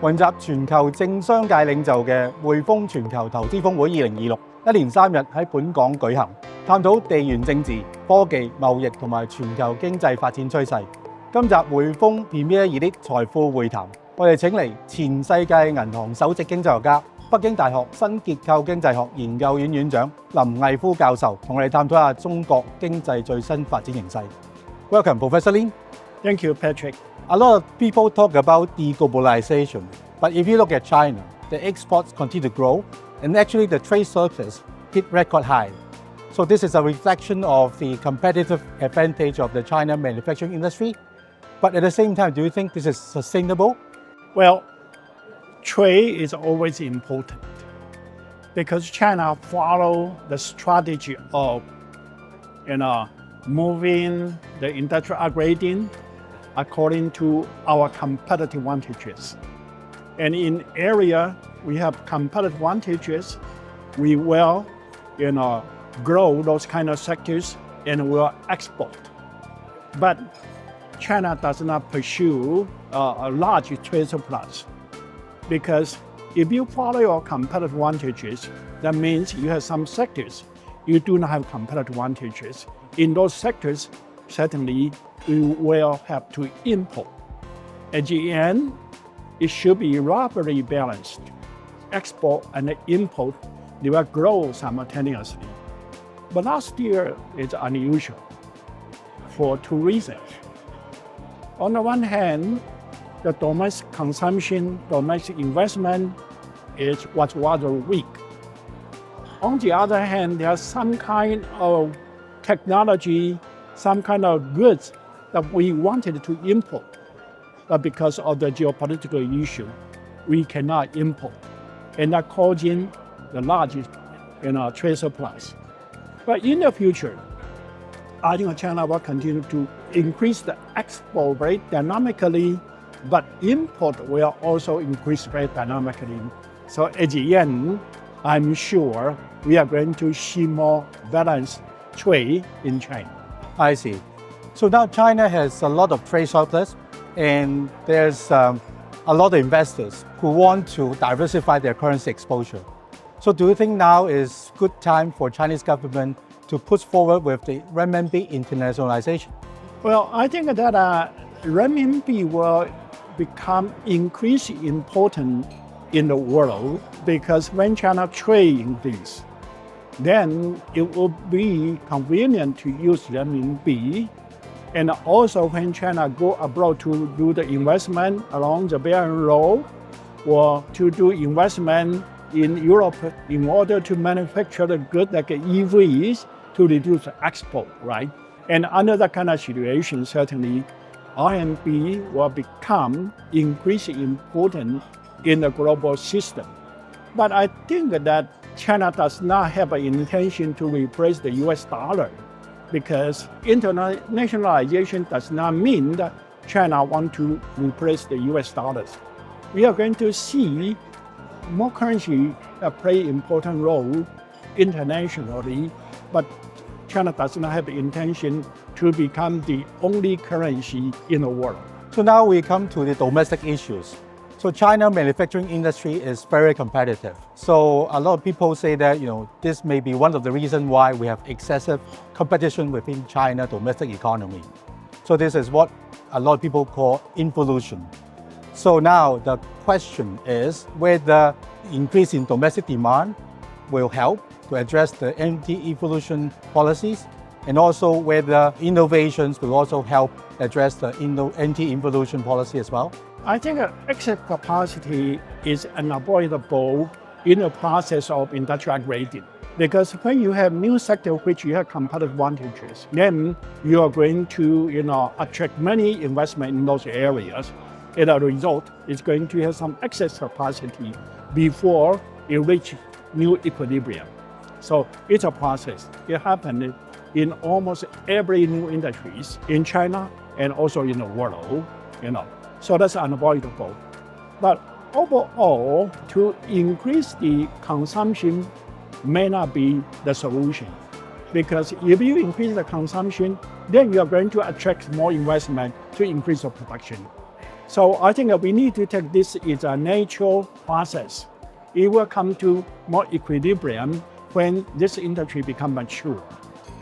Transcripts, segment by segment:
雲集全球政商界領袖嘅匯豐全球投資峰會2026，一連3日喺本港舉行，探討地緣政治、科技、貿易同埋全球經濟發展趨勢。今集滙豐 Premier Elite 財富會談，我哋請嚟前世界銀行首席經濟學家、北京大學新結構經濟學研究院院長林毅夫教授，同我哋探討下中國經濟最新發展形勢。Welcome, Professor Lin. Thank you, Patrick. A lot of people talk about deglobalization, but if you look at China, the exports continue to grow, and actually the trade surplus hit record high. So this is a reflection of the competitive advantage of the China manufacturing industry. But at the same time, do you think this is sustainable? Well, trade is always important because China follows the strategy of, moving the industrial upgrading according to our competitive advantages. And in area we have competitive advantages, we will, grow those kind of sectors and will export. But China does not pursue a large trade surplus because if you follow your competitive advantages, that means you have some sectors you do not have competitive advantages. In those sectors, certainly we will have to import. At the end, it should be roughly balanced. Export and import, they will grow simultaneously. But last year is unusual for two reasons. On the one hand, the domestic consumption, domestic investment was rather weak. On the other hand, there's some kind of technology, some kind of goods that we wanted to import, but because of the geopolitical issue, we cannot import, and that causing the largest, trade surplus. But in the future, I think China will continue to increase the export rate dynamically, but import will also increase very dynamically. So at the end, I'm sure we are going to see more balanced trade in China. I see. So now China has a lot of trade surplus, and there's a lot of investors who want to diversify their currency exposure. So do you think now is good time for Chinese government to push forward with the renminbi internationalization? Well, I think that renminbi will become increasingly important in the world because when China trade increase, then it will be convenient to use renminbi. And also when China go abroad to do the investment along the Belt and Road or to do investment in Europe in order to manufacture the goods like EVs to reduce the export, right? And under that kind of situation, certainly RMB will become increasingly important in the global system. But I think that China does not have an intention to replace the US dollar because internationalization does not mean that China wants to replace the US dollars. We are going to see more currency play an important role internationally, but China does not have the intention to become the only currency in the world. So now we come to the domestic issues. So China manufacturing industry is very competitive. So a lot of people say that, this may be one of the reasons why we have excessive competition within China domestic economy. So this is what a lot of people call involution. So now the question is whether increase in domestic demand will help to address the anti-involution policies, and also whether innovations will also help address the anti-involution policy as well. I think excess capacity is unavoidable in the process of industrial upgrading. Because when you have new sector which you have competitive advantages, then you are going to attract many investment in those areas. And as a result, it's going to have some excess capacity before it reaches new equilibrium. So it's a process. It happened in almost every new industries in China and also in the world, So that's unavoidable. But overall, to increase the consumption may not be the solution. Because if you increase the consumption, then you are going to attract more investment to increase the production. So I think that we need to take this as a natural process. It will come to more equilibrium when this industry becomes mature.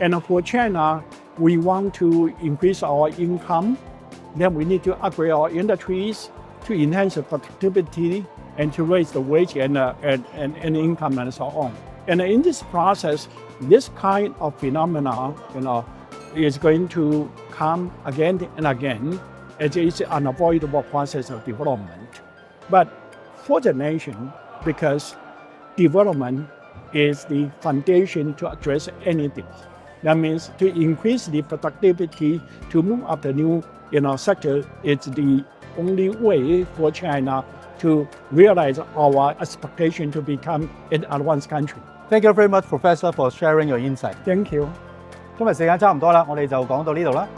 And for China, we want to increase our income. Then we need to upgrade our industries to enhance the productivity and to raise the wage and income and so on. And in this process, this kind of phenomena, is going to come again and again. It is an unavoidable process of development. But for the nation, because development is the foundation to address anything. That means to increase the productivity, to move up the new sector is the only way for China to realize our expectation to become an advanced country. Thank you very much, Professor, for sharing your insight. Thank you. 今日時間差唔多啦，我哋就講到呢度啦。